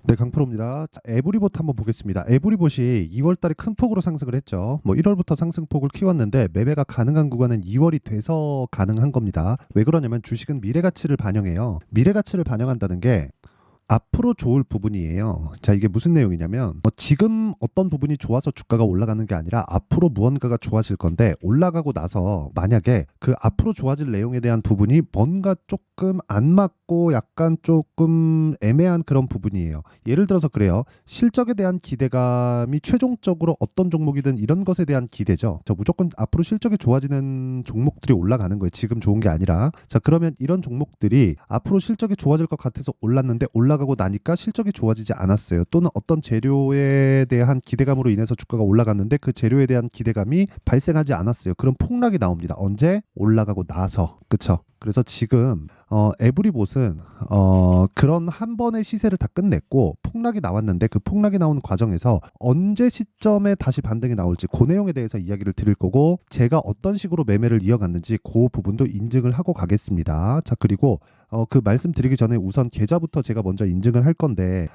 네, 강프로입니다. 자, 에브리봇 한번 보겠습니다. 에브리봇이 2월 달에 큰 폭으로 상승을 했죠. 1월부터 상승폭을 키웠는데 매매가 가능한 구간은 2월이 돼서 가능한 겁니다. 왜 그러냐면 주식은 미래 가치를 반영해요. 미래 가치를 반영한다는 게 앞으로 좋을 부분이에요. 자, 이게 무슨 내용이냐면 지금 어떤 부분이 좋아서 주가가 올라가는 게 아니라 앞으로 무언가가 좋아질 건데 올라가고 나서 만약에 그 앞으로 좋아질 내용에 대한 부분이 뭔가 조금 안 맞고 약간 조금 애매한 그런 부분이에요. 예를 들어서 그래요. 실적에 대한 기대감이 최종적으로 어떤 종목이든 이런 것에 대한 기대죠. 자, 무조건 앞으로 실적이 좋아지는 종목들이 올라가는 거예요. 지금 좋은 게 아니라. 자, 그러면 이런 종목들이 앞으로 실적이 좋아질 것 같아서 올랐는데 올라가고 나니까 실적이 좋아지지 않았어요. 또는 어떤 재료에 대한 기대감으로 인해서 주가가 올라갔는데 그 재료에 대한 기대감이 발생하지 않았어요. 그럼 폭락이 나옵니다. 언제? 올라가고 나서. 그쵸? 그래서 지금 에브리봇은 그런 한 번의 시세를 다 끝냈고 폭락이 나왔는데 그 폭락이 나온 과정에서 언제 시점에 다시 반등이 나올지 그 내용에 대해서 이야기를 드릴 거고 제가 어떤 식으로 매매를 이어갔는지 그 부분도 인증을 하고 가겠습니다. 자, 그리고 그 말씀드리기 전에 우선 계좌부터 제가 먼저 인증을 할 건데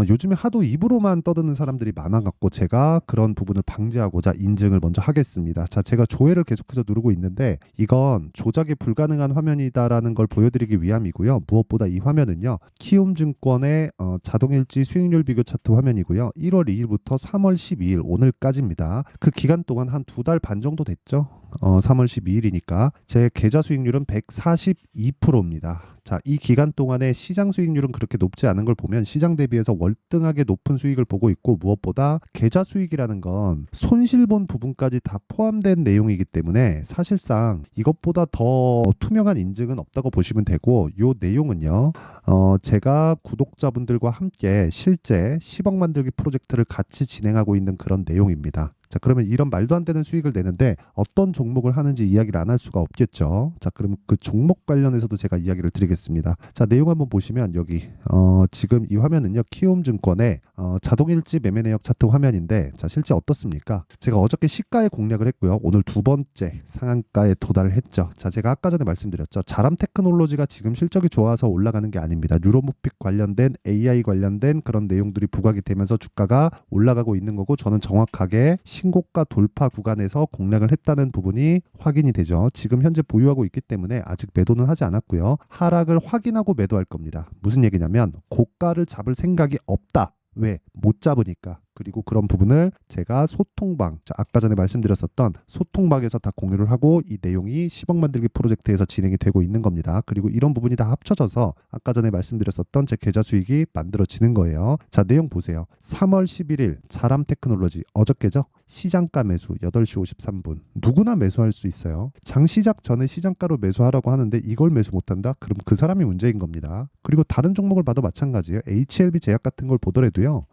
요즘에 하도 입으로만 떠드는 사람들이 많아갖고 제가 그런 부분을 방지하고자 인증을 먼저 하겠습니다. 자, 제가 조회를 계속해서 누르고 있는데 이건 조작이 불가능한 화면이다라는 걸 보여드리기 위함이고요. 무엇보다 이 화면은요. 키움증권의 자동일지 수익률 비교 차트 화면이고요. 1월 2일부터 3월 12일 오늘까지입니다. 그 기간 동안 한 2달 반 정도 됐죠. 3월 12일이니까 제 계좌 수익률은 142%입니다. 자, 이 기간 동안에 시장 수익률은 그렇게 높지 않은 걸 보면 시장 대비해서 월등하게 높은 수익을 보고 있고 무엇보다 계좌 수익이라는 건 손실본 부분까지 다 포함된 내용이기 때문에 사실상 이것보다 더 투명한 인증은 없다고 보시면 되고 요 내용은요. 제가 구독자분들과 함께 실제 10억 만들기 프로젝트를 같이 진행하고 있는 그런 내용입니다. 자, 그러면 이런 말도 안 되는 수익을 내는데 어떤 종목을 하는지 이야기를 안 할 수가 없겠죠. 자, 그러면 그 종목 관련해서도 제가 이야기를 드리겠습니다. 자, 내용 한번 보시면 여기 지금 이 화면은요. 키움증권의 자동일지 매매 내역 차트 화면인데 자, 실제 어떻습니까? 제가 어저께 시가에 공략을 했고요. 오늘 두 번째 상한가에 도달을 했죠. 자, 제가 아까 전에 말씀드렸죠. 자람 테크놀로지가 지금 실적이 좋아서 올라가는 게 아닙니다. 뉴로모픽 관련된 AI 관련된 그런 내용들이 부각이 되면서 주가가 올라가고 있는 거고 저는 정확하게 신고가 돌파 구간에서 공략을 했다는 부분이 확인이 되죠. 지금 현재 보유하고 있기 때문에 아직 매도는 하지 않았고요. 하락을 확인하고 매도할 겁니다. 무슨 얘기냐면 고가를 잡을 생각이 없다. 왜? 못 잡으니까. 그리고 그런 부분을 제가 소통방, 자, 아까 전에 말씀드렸었던 소통방에서 다 공유를 하고 이 내용이 10억 만들기 프로젝트에서 진행이 되고 있는 겁니다. 그리고 이런 부분이 다 합쳐져서 아까 전에 말씀드렸었던 제 계좌 수익이 만들어지는 거예요. 자, 내용 보세요. 3월 11일 자람 테크놀로지 어저께죠? 시장가 매수 8시 53분. 누구나 매수할 수 있어요. 장 시작 전에 시장가로 매수하라고 하는데 이걸 매수 못한다? 그럼 그 사람이 문제인 겁니다. 그리고 다른 종목을 봐도 마찬가지예요. HLB 제약 같은 걸 보더라도요.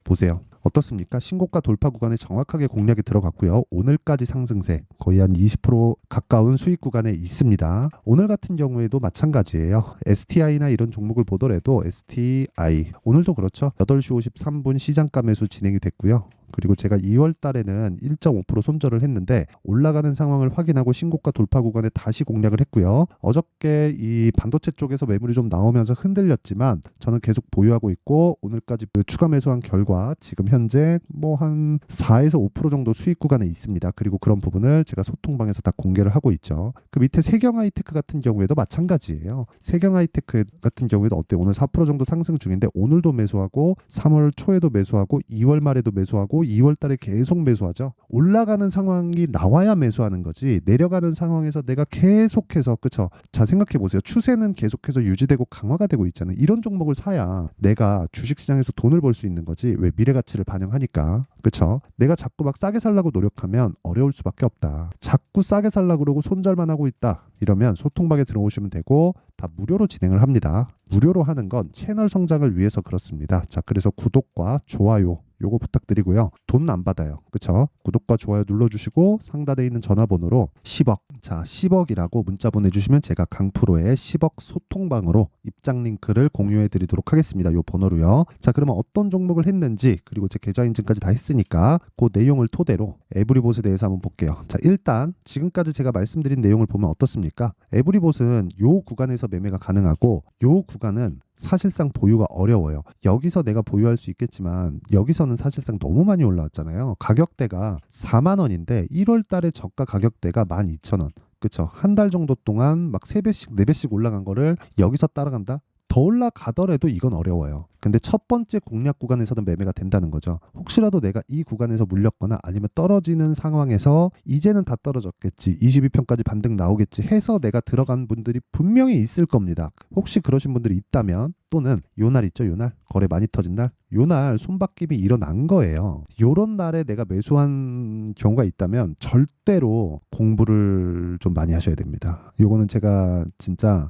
보세요. 어떻습니까? 신고가 돌파 구간에 정확하게 공략이 들어갔고요. 오늘까지 상승세 거의 한 20% 가까운 수익 구간에 있습니다. 오늘 같은 경우에도 마찬가지예요. STI나 이런 종목을 보더라도 STI 오늘도 그렇죠. 8시 53분 시장가 매수 진행이 됐고요. 그리고 제가 2월 달에는 1.5% 손절을 했는데 올라가는 상황을 확인하고 신고가 돌파 구간에 다시 공략을 했고요. 어저께 이 반도체 쪽에서 매물이 좀 나오면서 흔들렸지만 저는 계속 보유하고 있고 오늘까지 추가 매수한 결과 지금 현재 한 4에서 5% 정도 수익 구간에 있습니다. 그리고 그런 부분을 제가 소통방에서 다 공개를 하고 있죠. 그 밑에 세경하이테크 같은 경우에도 마찬가지예요. 세경하이테크 같은 경우에도 어때? 오늘 4% 정도 상승 중인데 오늘도 매수하고 3월 초에도 매수하고 2월 말에도 매수하고 2월 달에 계속 매수하죠. 올라가는 상황이 나와야 매수하는 거지 내려가는 상황에서 내가 계속해서 그쵸? 자, 생각해 보세요. 추세는 계속해서 유지되고 강화가 되고 있잖아요. 이런 종목을 사야 내가 주식시장에서 돈을 벌 수 있는 거지. 왜? 미래 가치를 반영하니까. 그쵸? 내가 자꾸 막 싸게 살라고 노력하면 어려울 수밖에 없다. 자꾸 싸게 살라고 그러고 손절만 하고 있다. 이러면 소통방에 들어오시면 되고 다 무료로 진행을 합니다. 무료로 하는 건 채널 성장을 위해서 그렇습니다. 자, 그래서 구독과 좋아요 요거 부탁드리고요. 돈 안 받아요. 그쵸? 구독과 좋아요 눌러주시고 상단에 있는 전화번호로 10억. 자, 10억이라고 문자 보내주시면 제가 강프로의 10억 소통방으로 입장 링크를 공유해 드리도록 하겠습니다. 요 번호로요. 자, 그러면 어떤 종목을 했는지 그리고 제 계좌 인증까지 다 했으니까 그 내용을 토대로 에브리봇에 대해서 한번 볼게요. 자, 일단 지금까지 제가 말씀드린 내용을 보면 어떻습니까? 에브리봇은 요 구간에서 매매가 가능하고 요 구간 구간은 사실상 보유가 어려워요. 여기서 내가 보유할 수 있겠지만 여기서는 사실상 너무 많이 올라왔잖아요. 가격대가 4만 원인데 1월 달에 저가 가격대가 12,000원. 그쵸? 한 달 정도 동안 막 3배씩 4배씩 올라간 거를 여기서 따라간다? 더 올라가더라도 이건 어려워요. 근데 첫 번째 공략 구간에서는 매매가 된다는 거죠. 혹시라도 내가 이 구간에서 물렸거나 아니면 떨어지는 상황에서 이제는 다 떨어졌겠지, 22편까지 반등 나오겠지 해서 내가 들어간 분들이 분명히 있을 겁니다. 혹시 그러신 분들이 있다면, 또는 요날 있죠, 요날 거래 많이 터진 날, 요날 손바뀜이 일어난 거예요. 요런 날에 내가 매수한 경우가 있다면 절대로 공부를 좀 많이 하셔야 됩니다. 요거는 제가 진짜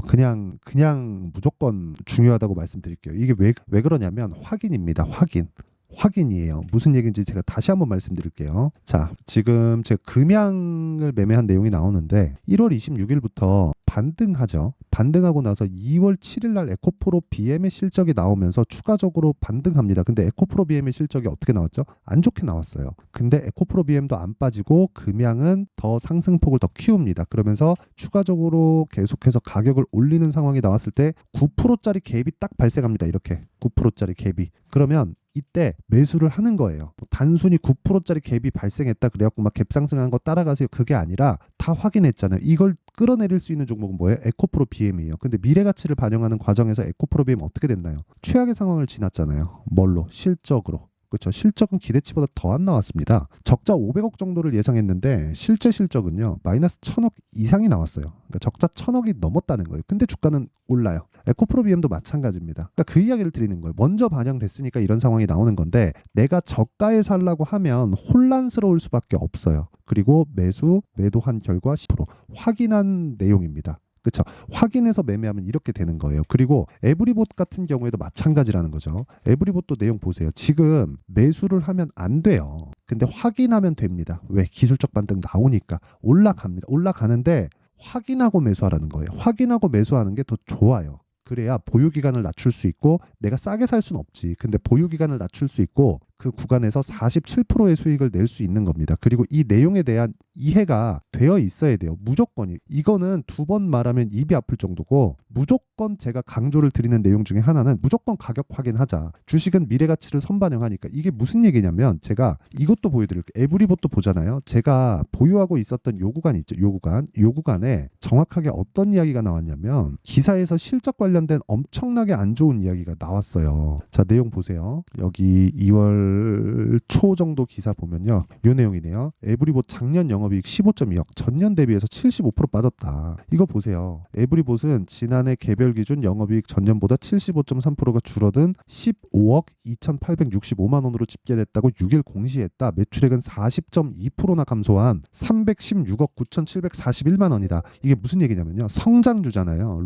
그냥 무조건 중요하다고 말씀드릴게요. 이게 왜 그러냐면 확인입니다. 확인이에요. 무슨 얘기인지 제가 다시 한번 말씀드릴게요. 자, 지금 제가 금양을 매매한 내용이 나오는데 1월 26일부터 반등하죠. 반등하고 나서 2월 7일 날 에코프로 BM의 실적이 나오면서 추가적으로 반등합니다. 근데 에코프로 BM의 실적이 어떻게 나왔죠? 안 좋게 나왔어요. 근데 에코프로 BM도 안 빠지고 금양은 더 상승폭을 더 키웁니다. 그러면서 추가적으로 계속해서 가격을 올리는 상황이 나왔을 때 9%짜리 갭이 딱 발생합니다. 이렇게 9%짜리 갭이. 그러면 이때 매수를 하는 거예요. 단순히 9%짜리 갭이 발생했다 그래갖고 막 갭 상승한 거 따라가세요. 그게 아니라 다 확인했잖아요. 이걸 끌어내릴 수 있는 종목은 뭐예요? 에코프로 BM이에요. 근데 미래 가치를 반영하는 과정에서 에코프로 BM 어떻게 됐나요? 최악의 상황을 지났잖아요. 뭘로? 실적으로. 그렇죠. 실적은 기대치보다 더 안 나왔습니다. 적자 500억 정도를 예상했는데 실제 실적은요, 마이너스 1000억 이상이 나왔어요. 그러니까 적자 1000억이 넘었다는 거예요. 근데 주가는 올라요. 에코프로 BM도 마찬가지입니다. 그러니까 그 이야기를 드리는 거예요. 먼저 반영됐으니까 이런 상황이 나오는 건데, 내가 저가에 살라고 하면 혼란스러울 수밖에 없어요. 그리고 매도한 결과 10% 확인한 내용입니다. 그렇죠. 확인해서 매매하면 이렇게 되는 거예요. 그리고 에브리봇 같은 경우에도 마찬가지라는 거죠. 에브리봇도 내용 보세요. 지금 매수를 하면 안 돼요. 근데 확인하면 됩니다. 왜? 기술적 반등 나오니까 올라갑니다. 올라가는데 확인하고 매수하라는 거예요. 확인하고 매수하는 게 더 좋아요. 그래야 보유 기간을 낮출 수 있고, 내가 싸게 살 수는 없지. 근데 보유 기간을 낮출 수 있고 그 구간에서 47%의 수익을 낼 수 있는 겁니다. 그리고 이 내용에 대한 이해가 되어 있어야 돼요. 무조건이. 이거는 두 번 말하면 입이 아플 정도고, 무조건 제가 강조를 드리는 내용 중에 하나는 무조건 가격 확인하자. 주식은 미래 가치를 선반영하니까. 이게 무슨 얘기냐면, 제가 이것도 보여드릴게요. 에브리봇도 보잖아요. 제가 보유하고 있었던 요 구간 있죠. 요 구간에 정확하게 어떤 이야기가 나왔냐면, 기사에서 실적 관련된 엄청나게 안 좋은 이야기가 나왔어요. 자, 내용 보세요. 여기 2월 초 정도 기사 보면요, 요 내용이네요. 에브리봇 작년 영업이익 15.2억, 전년 대비해서 75% 빠졌다. 이거 보세요. 에브리봇은 지난해 개별 기준 영업이익 전년보다 75.3%가 줄어든 15억 2,865만 원으로 집계됐다고 6일 공시했다. 매출액은 40.2%나 감소한 316억 9,741만 원이다. 이게 무슨 얘기냐면요, 성장주잖아요.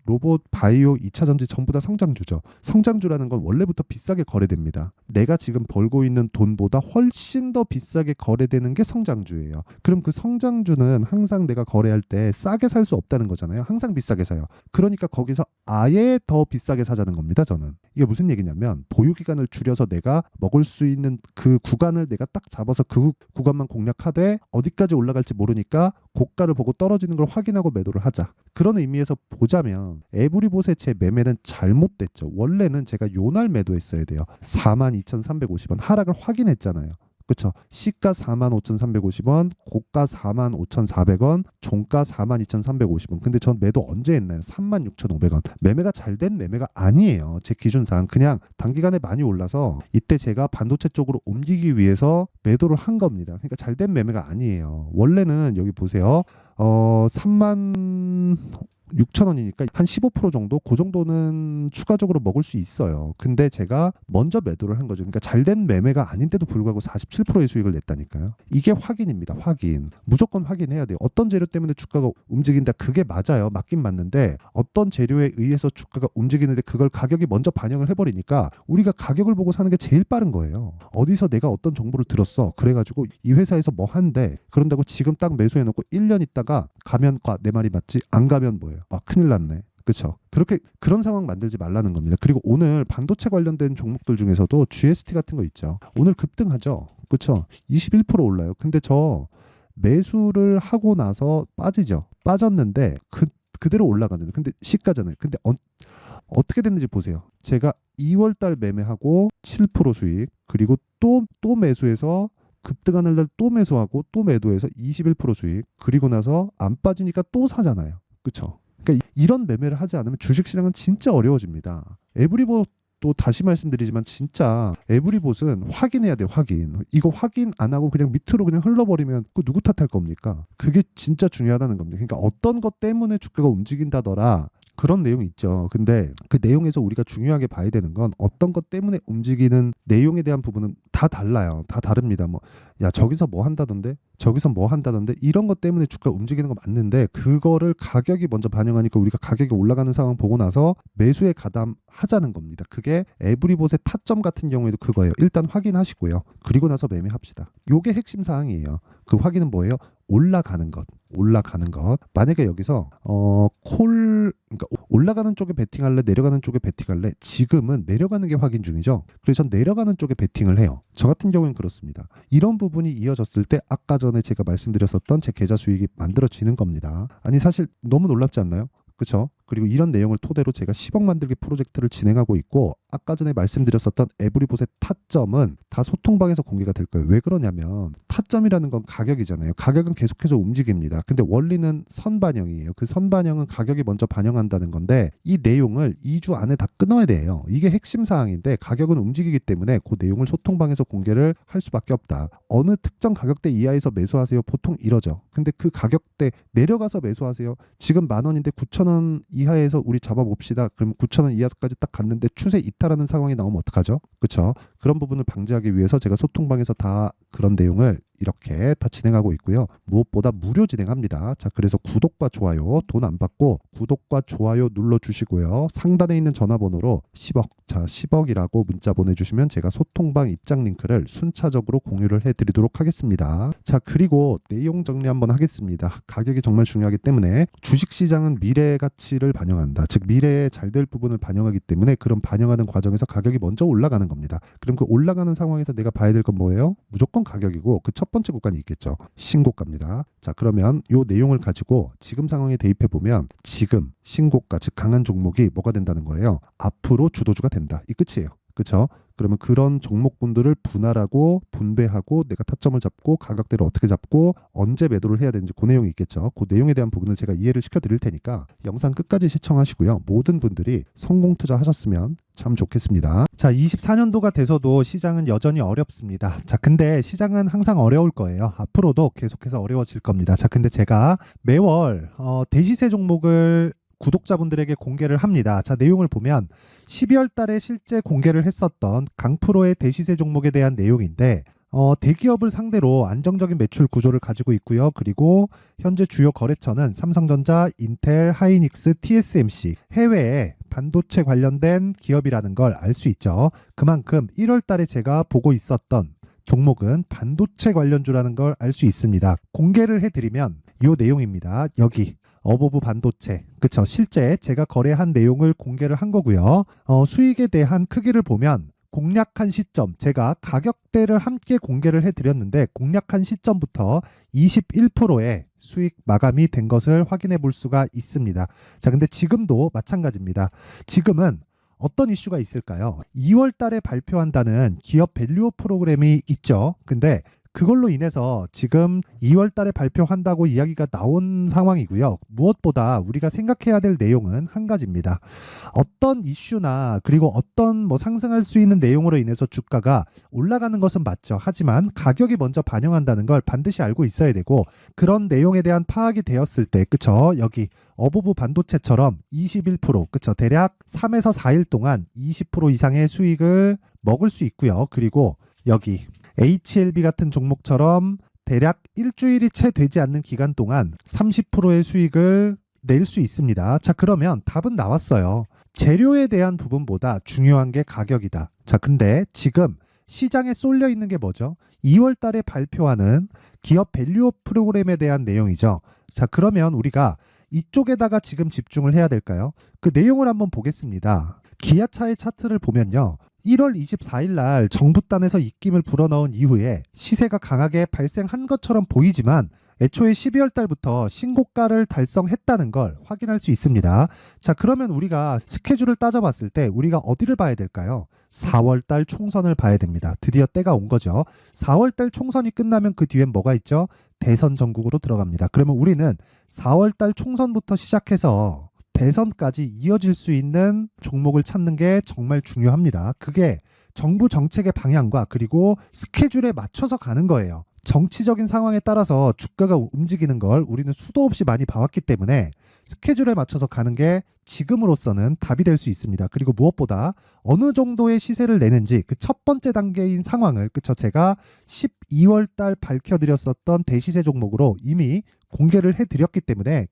로봇, 바이오, 2차 전지 전부 다 성장주죠. 성장주라는 건 원래부터 비싸게 거래됩니다. 내가 지금 벌고 있는 돈보다 훨씬 더 비싸게 거래되는 게 성장주예요. 그럼 그 성장주는 항상 내가 거래할 때 싸게 살 수 없다는 거잖아요. 항상 비싸게 사요. 그러니까 거기서 아예 더 비싸게 사자는 겁니다, 저는. 이게 무슨 얘기냐면, 보유 기간을 줄여서 내가 먹을 수 있는 그 구간을 내가 딱 잡아서 그 구간만 공략하되, 어디까지 올라갈지 모르니까 고가를 보고 떨어지는 걸 확인하고 매도를 하자. 그런 의미에서 보자면 에브리봇의 제 매매는 잘못됐죠. 원래는 제가 요날 매도했어야 돼요. 42,350원 하락을 확인했잖아요. 그렇죠. 시가 45,350원, 고가 45,400원, 종가 42,350원. 근데 전 매도 언제 했나요? 36,500원. 매매가 잘 된 매매가 아니에요. 제 기준상. 그냥 단기간에 많이 올라서 이때 제가 반도체 쪽으로 옮기기 위해서 매도를 한 겁니다. 그러니까 잘 된 매매가 아니에요. 원래는 여기 보세요. 36,000원이니까 한 15% 정도, 그 정도는 추가적으로 먹을 수 있어요. 근데 제가 먼저 매도를 한 거죠. 그러니까 잘된 매매가 아닌데도 불구하고 47%의 수익을 냈다니까요. 이게 확인입니다. 확인. 무조건 확인해야 돼요. 어떤 재료 때문에 주가가 움직인다, 그게 맞아요. 맞긴 맞는데, 어떤 재료에 의해서 주가가 움직이는데 그걸 가격이 먼저 반영을 해버리니까 우리가 가격을 보고 사는 게 제일 빠른 거예요. 어디서 내가 어떤 정보를 들었어, 그래가지고 이 회사에서 뭐 한대, 그런다고 지금 딱 매수해놓고 1년 있다가 가면 내 말이 맞지? 안 가면 뭐예요? 큰일 났네. 그렇죠. 그런 상황 만들지 말라는 겁니다. 그리고 오늘 반도체 관련된 종목들 중에서도 GST 같은 거 있죠. 오늘 급등하죠. 그렇죠. 21% 올라요. 근데 저 매수를 하고 나서 빠지죠. 빠졌는데 그대로 올라가는. 근데 시가잖아요. 근데 어떻게 됐는지 보세요. 제가 2월달 매매하고 7% 수익, 그리고 또 매수해서 급등하는 날 또 매수하고 또 매도해서 21% 수익, 그리고 나서 안 빠지니까 또 사잖아요. 그렇죠? 그러니까 이런 매매를 하지 않으면 주식시장은 진짜 어려워집니다. 에브리봇 또 다시 말씀드리지만 진짜 에브리봇은 확인해야 돼요. 확인. 이거 확인 안 하고 그냥 밑으로 그냥 흘러버리면 그 누구 탓할 겁니까? 그게 진짜 중요하다는 겁니다. 그러니까 어떤 것 때문에 주가가 움직인다더라, 그런 내용이 있죠. 근데 그 내용에서 우리가 중요하게 봐야 되는 건 어떤 것 때문에 움직이는 내용에 대한 부분은 다 달라요. 다 다릅니다. 뭐, 야, 저기서 뭐 한다던데? 저기서 뭐 한다던데? 이런 것 때문에 주가 움직이는 거 맞는데, 그거를 가격이 먼저 반영하니까 우리가 가격이 올라가는 상황 보고 나서 매수에 가담하자는 겁니다. 그게 에브리봇의 타점 같은 경우에도 그거예요. 일단 확인하시고요. 그리고 나서 매매합시다. 요게 핵심 사항이에요. 그 확인은 뭐예요? 올라가는 것. 만약에 여기서 그러니까 올라가는 쪽에 베팅할래, 내려가는 쪽에 베팅할래? 지금은 내려가는 게 확인 중이죠. 그래서 전 내려가는 쪽에 베팅을 해요. 저 같은 경우는 그렇습니다. 이런 부분이 이어졌을 때 아까 전에 제가 말씀드렸었던 제 계좌 수익이 만들어지는 겁니다. 아니, 사실 너무 놀랍지 않나요? 그렇죠? 그리고 이런 내용을 토대로 제가 10억 만들기 프로젝트를 진행하고 있고, 아까 전에 말씀드렸었던 에브리봇의 타점은 다 소통방에서 공개가 될 거예요. 왜 그러냐면 타점이라는 건 가격이잖아요. 가격은 계속해서 움직입니다. 근데 원리는 선반영이에요. 그 선반영은 가격이 먼저 반영한다는 건데, 이 내용을 2주 안에 다 끊어야 돼요. 이게 핵심 사항인데, 가격은 움직이기 때문에 그 내용을 소통방에서 공개를 할 수밖에 없다. 어느 특정 가격대 이하에서 매수하세요. 보통 이러죠. 근데 그 가격대 내려가서 매수하세요. 지금 10,000원인데 9,000원 이하에서 우리 잡아봅시다. 그럼 9,000원 이하까지 딱 갔는데 추세 이탈하는 상황이 나오면 어떡하죠? 그렇죠? 그런 부분을 방지하기 위해서 제가 소통방에서 다 그런 내용을 이렇게 다 진행하고 있고요. 무엇보다 무료 진행합니다. 자, 그래서 구독과 좋아요 돈 안 받고 구독과 좋아요 눌러주시고요. 상단에 있는 전화번호로 10억, 자 10억이라고 문자 보내주시면 제가 소통방 입장 링크를 순차적으로 공유를 해드리도록 하겠습니다. 자, 그리고 내용 정리 한번 하겠습니다. 가격이 정말 중요하기 때문에 주식시장은 미래 가치를 반영한다. 즉 미래에 잘 될 부분을 반영하기 때문에 그런 반영하는 과정에서 가격이 먼저 올라가는 겁니다. 그럼 그 올라가는 상황에서 내가 봐야 될 건 뭐예요? 무조건 가격이고, 그 첫 번째 구간이 있겠죠. 신고가입니다. 자, 그러면 이 내용을 가지고 지금 상황에 대입해 보면 지금 신고가, 즉 강한 종목이 뭐가 된다는 거예요? 앞으로 주도주가 된다. 이 끝이에요. 그렇죠? 그러면 그런 종목군들을 분할하고 분배하고 내가 타점을 잡고 가격대를 어떻게 잡고 언제 매도를 해야 되는지 그 내용이 있겠죠. 그 내용에 대한 부분을 제가 이해를 시켜드릴 테니까 영상 끝까지 시청하시고요. 모든 분들이 성공 투자하셨으면 참 좋겠습니다. 자, 24년도가 돼서도 시장은 여전히 어렵습니다. 자, 근데 시장은 항상 어려울 거예요. 앞으로도 계속해서 어려워질 겁니다. 자, 근데 제가 매월 대시세 종목을 구독자분들에게 공개를 합니다. 자, 내용을 보면 12월 달에 실제 공개를 했었던 강프로의 대시세 종목에 대한 내용인데, 대기업을 상대로 안정적인 매출 구조를 가지고 있고요. 그리고 현재 주요 거래처는 삼성전자, 인텔, 하이닉스, TSMC, 해외에 반도체 관련된 기업이라는 걸 알 수 있죠. 그만큼 1월 달에 제가 보고 있었던 종목은 반도체 관련주라는 걸 알 수 있습니다. 공개를 해드리면 이 내용입니다. 여기 어보브 반도체, 그쵸? 실제 제가 거래한 내용을 공개를 한 거고요. 수익에 대한 크기를 보면 공략한 시점, 제가 가격대를 함께 공개를 해드렸는데 공략한 시점부터 21%의 수익 마감이 된 것을 확인해 볼 수가 있습니다. 자, 근데 지금도 마찬가지입니다. 지금은 어떤 이슈가 있을까요? 2월 달에 발표한다는 기업 밸류업 프로그램이 있죠. 근데 그걸로 인해서 지금 2월 달에 발표한다고 이야기가 나온 상황이고요. 무엇보다 우리가 생각해야 될 내용은 한 가지입니다. 어떤 이슈나 그리고 어떤 상승할 수 있는 내용으로 인해서 주가가 올라가는 것은 맞죠. 하지만 가격이 먼저 반영한다는 걸 반드시 알고 있어야 되고, 그런 내용에 대한 파악이 되었을 때, 그쵸? 여기 어보브 반도체처럼 21%, 그쵸? 대략 3에서 4일 동안 20% 이상의 수익을 먹을 수 있고요. 그리고 여기 HLB 같은 종목처럼 대략 일주일이 채 되지 않는 기간 동안 30%의 수익을 낼 수 있습니다. 자, 그러면 답은 나왔어요. 재료에 대한 부분보다 중요한 게 가격이다. 자, 근데 지금 시장에 쏠려 있는 게 뭐죠? 2월 달에 발표하는 기업 밸류업 프로그램에 대한 내용이죠. 자, 그러면 우리가 이쪽에다가 지금 집중을 해야 될까요? 그 내용을 한번 보겠습니다. 기아차의 차트를 보면요. 1월 24일 날 정부단에서 입김을 불어넣은 이후에 시세가 강하게 발생한 것처럼 보이지만 애초에 12월 달부터 신고가를 달성했다는 걸 확인할 수 있습니다. 자, 그러면 우리가 스케줄을 따져봤을 때 우리가 어디를 봐야 될까요? 4월 달 총선을 봐야 됩니다. 드디어 때가 온 거죠. 4월 달 총선이 끝나면 그 뒤엔 뭐가 있죠? 대선 전국으로 들어갑니다. 그러면 우리는 4월 달 총선부터 시작해서 대선까지 이어질 수 있는 종목을 찾는 게 정말 중요합니다. 그게 정부 정책의 방향과 그리고 스케줄에 맞춰서 가는 거예요. 정치적인 상황에 따라서 주가가 움직이는 걸 우리는 수도 없이 많이 봐왔기 때문에 스케줄에 맞춰서 가는 게 지금으로서는 답이 될 수 있습니다. 그리고 무엇보다 어느 정도의 시세를 내는지 그 첫 번째 단계인 상황을 제가 12월 달 밝혀드렸었던 대시세 종목으로 이미 공개를 해드렸기 때문에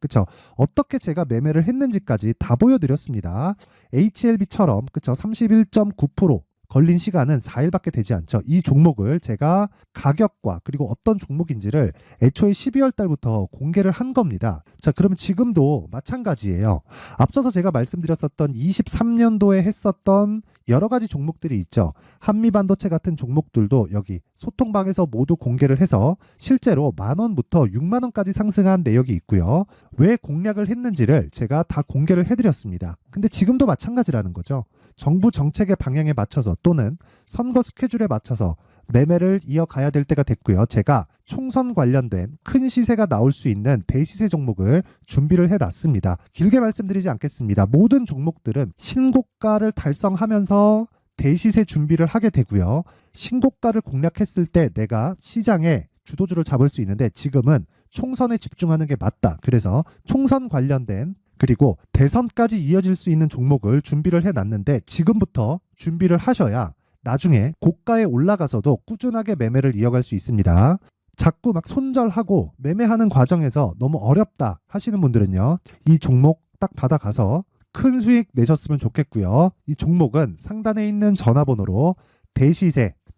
어떻게 제가 매매를 했는지까지 다 보여드렸습니다. HLB처럼 31.9% 걸린 시간은 4일밖에 되지 않죠. 이 종목을 제가 가격과 그리고 어떤 종목인지를 애초에 12월 달부터 공개를 한 겁니다. 자, 그러면 지금도 마찬가지예요. 앞서서 제가 말씀드렸었던 23년도에 했었던 여러 가지 종목들이 있죠. 한미반도체 같은 종목들도 여기 소통방에서 모두 공개를 해서 실제로 10,000원부터 60,000원까지 상승한 내역이 있고요. 왜 공략을 했는지를 제가 다 공개를 해드렸습니다. 근데 지금도 마찬가지라는 거죠. 정부 정책의 방향에 맞춰서 또는 선거 스케줄에 맞춰서 매매를 이어가야 될 때가 됐고요. 제가 총선 관련된 큰 시세가 나올 수 있는 대시세 종목을 준비를 해놨습니다. 길게 말씀드리지 않겠습니다. 모든 종목들은 신고가를 달성하면서 대시세 준비를 하게 되고요. 신고가를 공략했을 때 내가 시장에 주도주를 잡을 수 있는데 지금은 총선에 집중하는 게 맞다. 그래서 총선 관련된 그리고 대선까지 이어질 수 있는 종목을 준비를 해놨는데 지금부터 준비를 하셔야 나중에 고가에 올라가서도 꾸준하게 매매를 이어갈 수 있습니다. 자꾸 막 손절하고 매매하는 과정에서 너무 어렵다 하시는 분들은요. 이 종목 딱 받아가서 큰 수익 내셨으면 좋겠고요. 이 종목은 상단에 있는 전화번호로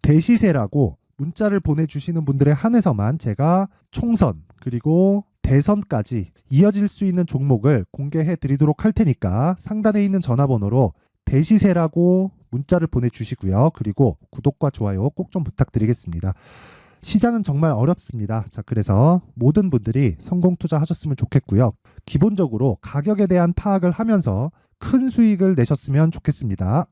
대시세라고 문자를 보내주시는 분들에 한해서만 제가 총선 그리고 대선까지 이어질 수 있는 종목을 공개해 드리도록 할 테니까 상단에 있는 전화번호로 대시세라고 문자를 보내주시고요. 그리고 구독과 좋아요 꼭 좀 부탁드리겠습니다. 시장은 정말 어렵습니다. 자, 그래서 모든 분들이 성공 투자하셨으면 좋겠고요. 기본적으로 가격에 대한 파악을 하면서 큰 수익을 내셨으면 좋겠습니다.